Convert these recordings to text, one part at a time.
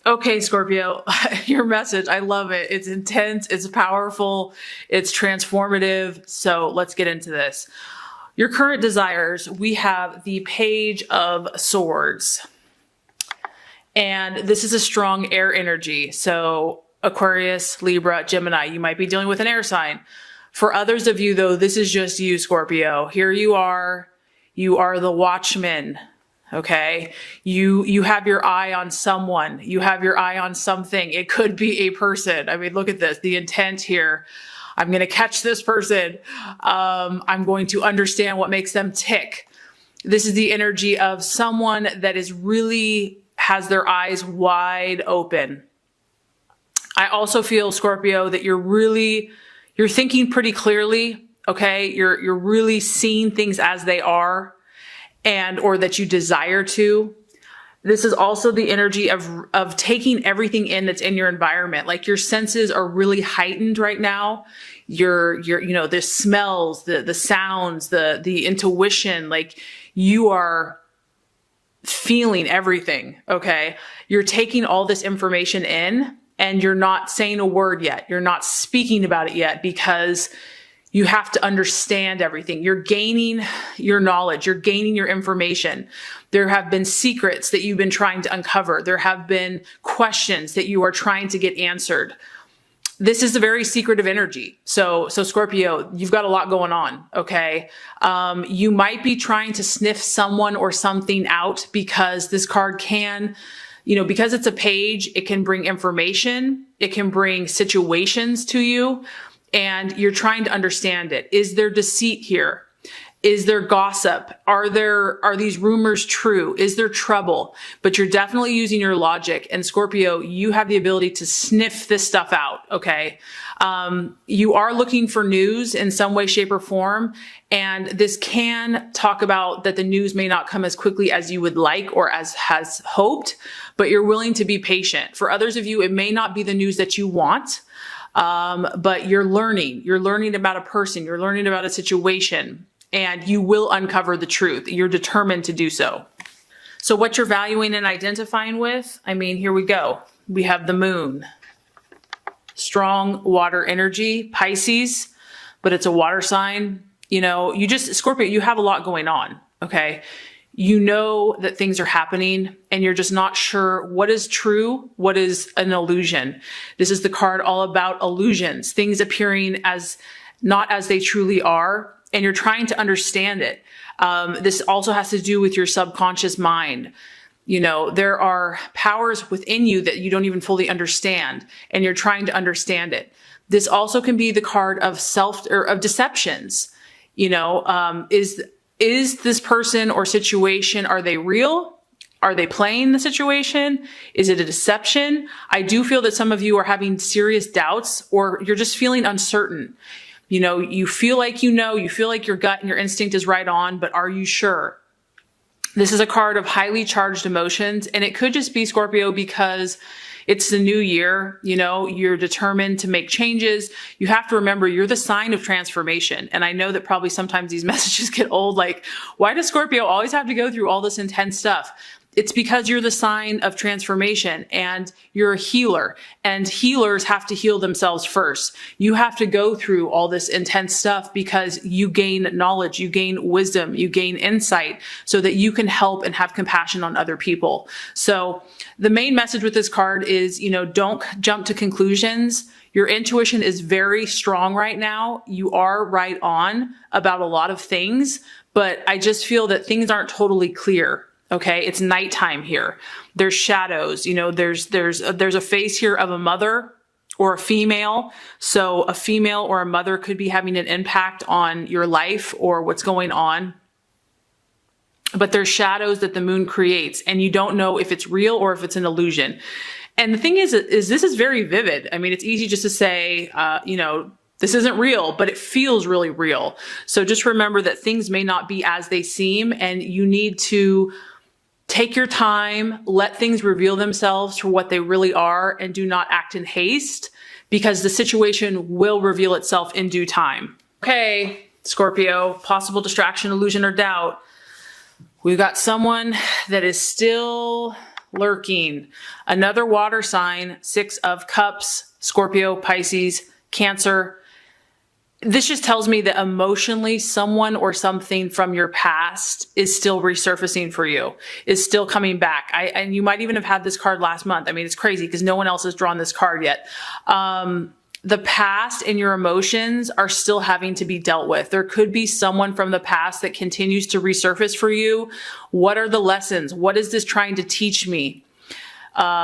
Okay, Scorpio, your message, I love it. It's intense, it's powerful, it's transformative. So let's get into this. Your current desires, we have the Page of Swords. And this is a strong air energy. So Aquarius, Libra, Gemini, you might be dealing with an air sign. For others of you though, this is just you, Scorpio. Here you are the watchman. Okay. You have your eye on someone. You have your eye on something. It could be a person. I mean, look at this, the intent here. I'm going to catch this person. I'm going to understand what makes them tick. This is the energy of someone that is really has their eyes wide open. I also feel, Scorpio, that you're thinking pretty clearly. Okay. You're really seeing things as they are. Or that you desire to. This is also the energy of taking everything in that's in your environment. Like your senses are really heightened right now. The smells, the sounds, the intuition, like you are feeling everything. Okay. You're taking all this information in and you're not saying a word yet. You're not speaking about it yet because you have to understand everything. You're gaining your knowledge. You're gaining your information. There have been secrets that you've been trying to uncover. There have been questions that you are trying to get answered. This is a very secretive energy. So Scorpio, you've got a lot going on. Okay. You might be trying to sniff someone or something out because this card can, because it's a page, it can bring information. It can bring situations to you. And you're trying to understand it. Is there deceit here? Is there gossip? Are these rumors true? Is there trouble? But you're definitely using your logic. And Scorpio, you have the ability to sniff this stuff out. Okay. You are looking for news in some way, shape, or form. And this can talk about that the news may not come as quickly as you would like or as has hoped, but you're willing to be patient. For others of you, it may not be the news that you want. But you're learning about a person, you're learning about a situation, and you will uncover the truth. You're determined to do so. So what you're valuing and identifying with, I mean, here we go. We have the moon, strong water energy, Pisces, but it's a water sign. Scorpio, you have a lot going on. Okay. You know that things are happening and you're just not sure what is true, what is an illusion. This is the card all about illusions, things appearing as not as they truly are, and you're trying to understand it. This also has to do with your subconscious mind. There are powers within you that you don't even fully understand, and you're trying to understand it. This also can be the card of of deceptions. Is this person or situation, are they real? Are they playing the situation? Is it a deception? I do feel that some of you are having serious doubts or you're just feeling uncertain. You feel like you feel like your gut and your instinct is right on, but are you sure? This is a card of highly charged emotions, and it could just be, Scorpio, because it's the new year, you're determined to make changes. You have to remember you're the sign of transformation. And I know that probably sometimes these messages get old, like, why does Scorpio always have to go through all this intense stuff? It's because you're the sign of transformation and you're a healer, and healers have to heal themselves first. You have to go through all this intense stuff because you gain knowledge, you gain wisdom, you gain insight so that you can help and have compassion on other people. So the main message with this card is, don't jump to conclusions. Your intuition is very strong right now. You are right on about a lot of things, but I just feel that things aren't totally clear. Okay. It's nighttime here. There's shadows, there's a face here of a mother or a female. So a female or a mother could be having an impact on your life or what's going on. But there's shadows that the moon creates, and you don't know if it's real or if it's an illusion. And the thing is this is very vivid. I mean, it's easy just to say, this isn't real, but it feels really real. So just remember that things may not be as they seem, and you need to take your time, let things reveal themselves for what they really are, and do not act in haste because the situation will reveal itself in due time. Okay, Scorpio, possible distraction, illusion, or doubt. We've got someone that is still lurking. Another water sign, 6 of Cups, Scorpio, Pisces, Cancer. This just tells me that emotionally someone or something from your past is still resurfacing for you, is still coming back. And you might even have had this card last month. I mean, it's crazy because no one else has drawn this card yet. The past and your emotions are still having to be dealt with. There could be someone from the past that continues to resurface for you. What are the lessons? What is this trying to teach me?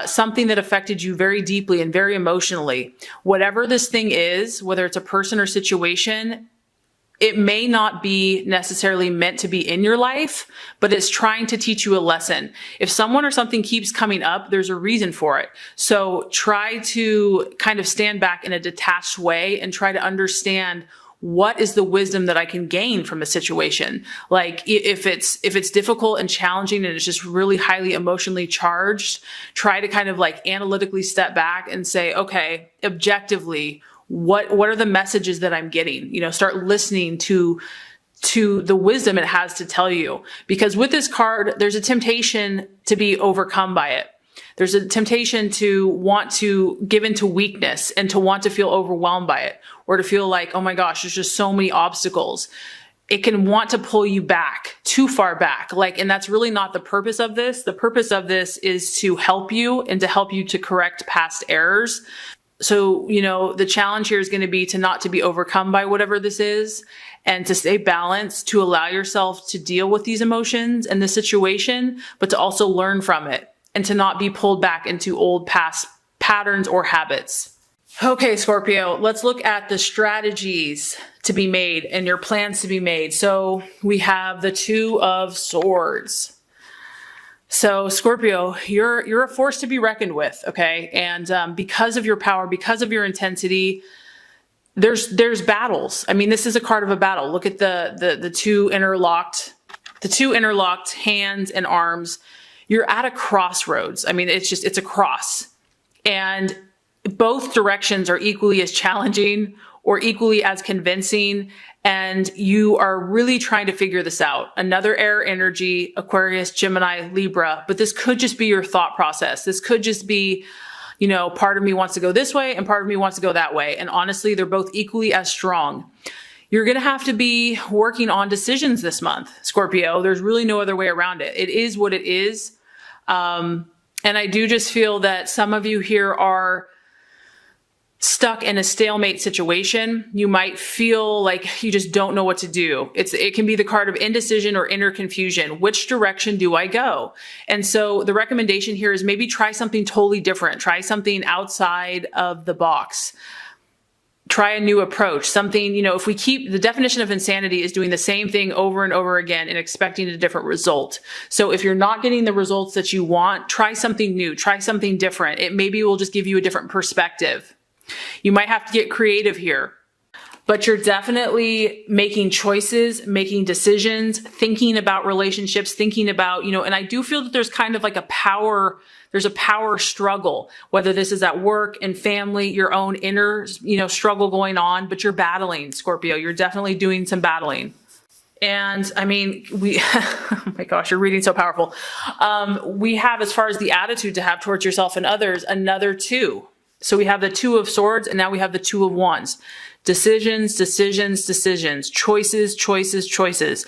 Something that affected you very deeply and very emotionally. Whatever this thing is, whether it's a person or situation, it may not be necessarily meant to be in your life, but it's trying to teach you a lesson. If someone or something keeps coming up, there's a reason for it. So try to kind of stand back in a detached way and try to understand what is the wisdom that I can gain from a situation. Like if it's difficult and challenging and it's just really highly emotionally charged, try to kind of like analytically step back and say, okay, objectively, what are the messages that I'm getting? You know, start listening to the wisdom it has to tell you. Because with this card, there's a temptation to be overcome by it. There's a temptation to want to give into weakness and to want to feel overwhelmed by it, or to feel like, oh my gosh, there's just so many obstacles. It can want to pull you back, too far back. And that's really not the purpose of this. The purpose of this is to help you and to help you to correct past errors. So, you know, the challenge here is going to be to be overcome by whatever this is, and to stay balanced, to allow yourself to deal with these emotions and the situation, but to also learn from it and to not be pulled back into old past patterns or habits. Okay, Scorpio, let's look at the strategies to be made and your plans to be made. So we have the 2 of Swords. So Scorpio, you're a force to be reckoned with, okay? And because of your power, because of your intensity, there's battles. I mean, this is a card of a battle. Look at the two interlocked hands and arms. You're at a crossroads. I mean, it's a cross. And both directions are equally as challenging or equally as convincing. And you are really trying to figure this out. Another air energy, Aquarius, Gemini, Libra, but this could just be your thought process. This could just be, you know, part of me wants to go this way and part of me wants to go that way. And honestly, they're both equally as strong. You're going to have to be working on decisions this month, Scorpio. There's really no other way around it. It is what it is. And I do just feel that some of you here are stuck in a stalemate situation. You might feel like you just don't know what to do. It can be the card of indecision or inner confusion. Which direction do I go? And so the recommendation here is maybe try something totally different. Try something outside of the box. Try a new approach. Something, you know, if we keep the definition of insanity is doing the same thing over and over again and expecting a different result. So if you're not getting the results that you want, try something new, try something different. It maybe will just give you a different perspective. You might have to get creative here, but you're definitely making choices, making decisions, thinking about relationships, thinking about, you know, and I do feel that there's kind of like there's a power struggle, whether this is at work and family, your own inner, you know, struggle going on, but you're battling, Scorpio. You're definitely doing some battling. And I mean, oh my gosh, you're reading so powerful. We have, as far as the attitude to have towards yourself and others, another 2. So we have the 2 of Swords, and now we have the 2 of Wands. Decisions, decisions, decisions, choices, choices, choices.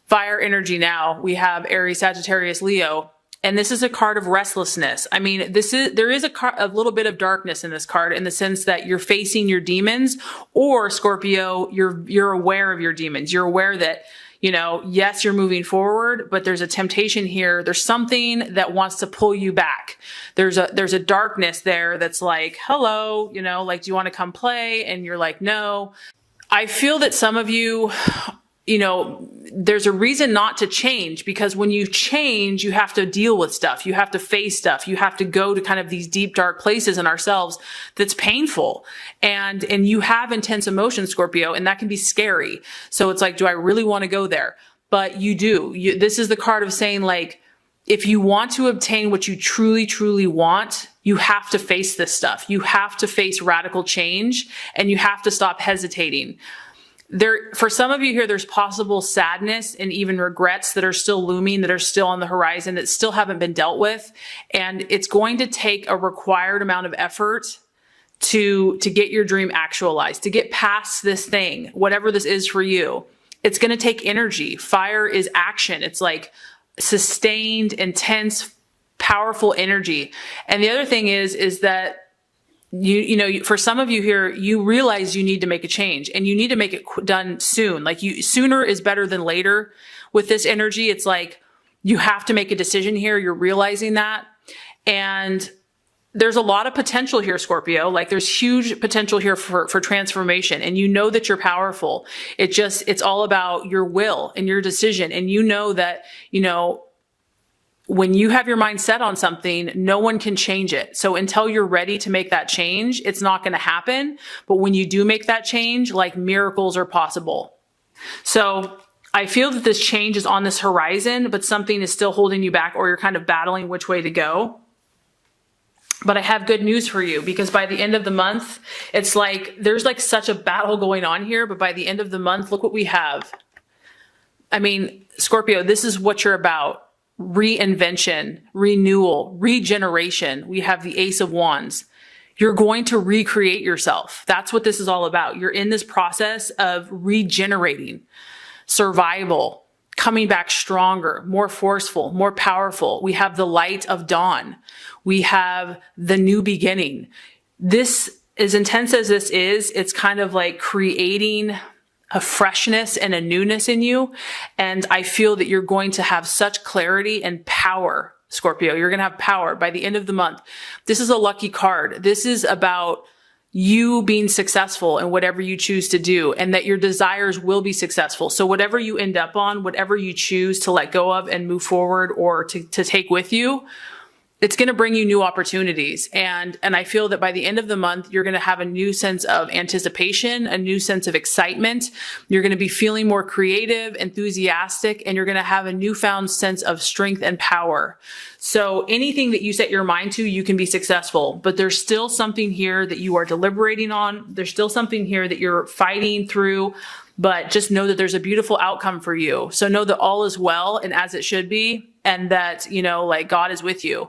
Fire energy now. We have Aries, Sagittarius, Leo. And this is a card of restlessness. I mean, there is a little bit of darkness in this card, in the sense that you're facing your demons, or Scorpio, you're aware of your demons. You're aware that, you know, yes, you're moving forward, but there's a temptation here. There's something that wants to pull you back. There's a darkness there that's like, hello, you know, like, do you want to come play? And you're like, no. I feel that some of you, you know, there's a reason not to change, because when you change, you have to deal with stuff. You have to face stuff. You have to go to kind of these deep, dark places in ourselves that's painful. And you have intense emotions, Scorpio, and that can be scary. So it's like, do I really want to go there? But you do. This is the card of saying, like, if you want to obtain what you truly, truly want, you have to face this stuff. You have to face radical change, and you have to stop hesitating. For some of you here, there's possible sadness and even regrets that are still looming, that are still on the horizon, that still haven't been dealt with. And it's going to take a required amount of effort to get your dream actualized, to get past this thing, whatever this is for you. It's going to take energy. Fire is action. It's like sustained, intense, powerful energy. And the other thing is that for some of you here, you realize you need to make a change, and you need to make it done soon. Like, sooner is better than later with this energy. It's like you have to make a decision here. You're realizing that. And there's a lot of potential here, Scorpio. Like, there's huge potential here for transformation, and you know that you're powerful. It's all about your will and your decision. And you know that, when you have your mind set on something, no one can change it. So until you're ready to make that change, it's not going to happen. But when you do make that change, like, miracles are possible. So I feel that this change is on this horizon, but something is still holding you back, or you're kind of battling which way to go. But I have good news for you, because by the end of the month, it's like there's like such a battle going on here. But by the end of the month, look what we have. I mean, Scorpio, this is what you're about. Reinvention, renewal, regeneration. We have the Ace of Wands. You're going to recreate yourself. That's what this is all about. You're in this process of regenerating, survival, coming back stronger, more forceful, more powerful. We have the light of dawn. We have the new beginning. This, as intense as this is, it's kind of like creating a freshness and a newness in you. And I feel that you're going to have such clarity and power, Scorpio. You're going to have power by the end of the month. This is a lucky card. This is about you being successful in whatever you choose to do, and that your desires will be successful. So whatever you end up on, whatever you choose to let go of and move forward, or to take with you, it's going to bring you new opportunities. And I feel that by the end of the month, you're going to have a new sense of anticipation, a new sense of excitement. You're going to be feeling more creative, enthusiastic, and you're going to have a newfound sense of strength and power. So anything that you set your mind to, you can be successful. But there's still something here that you are deliberating on. There's still something here that you're fighting through. But just know that there's a beautiful outcome for you. So know that all is well and as it should be, and that, like, God is with you.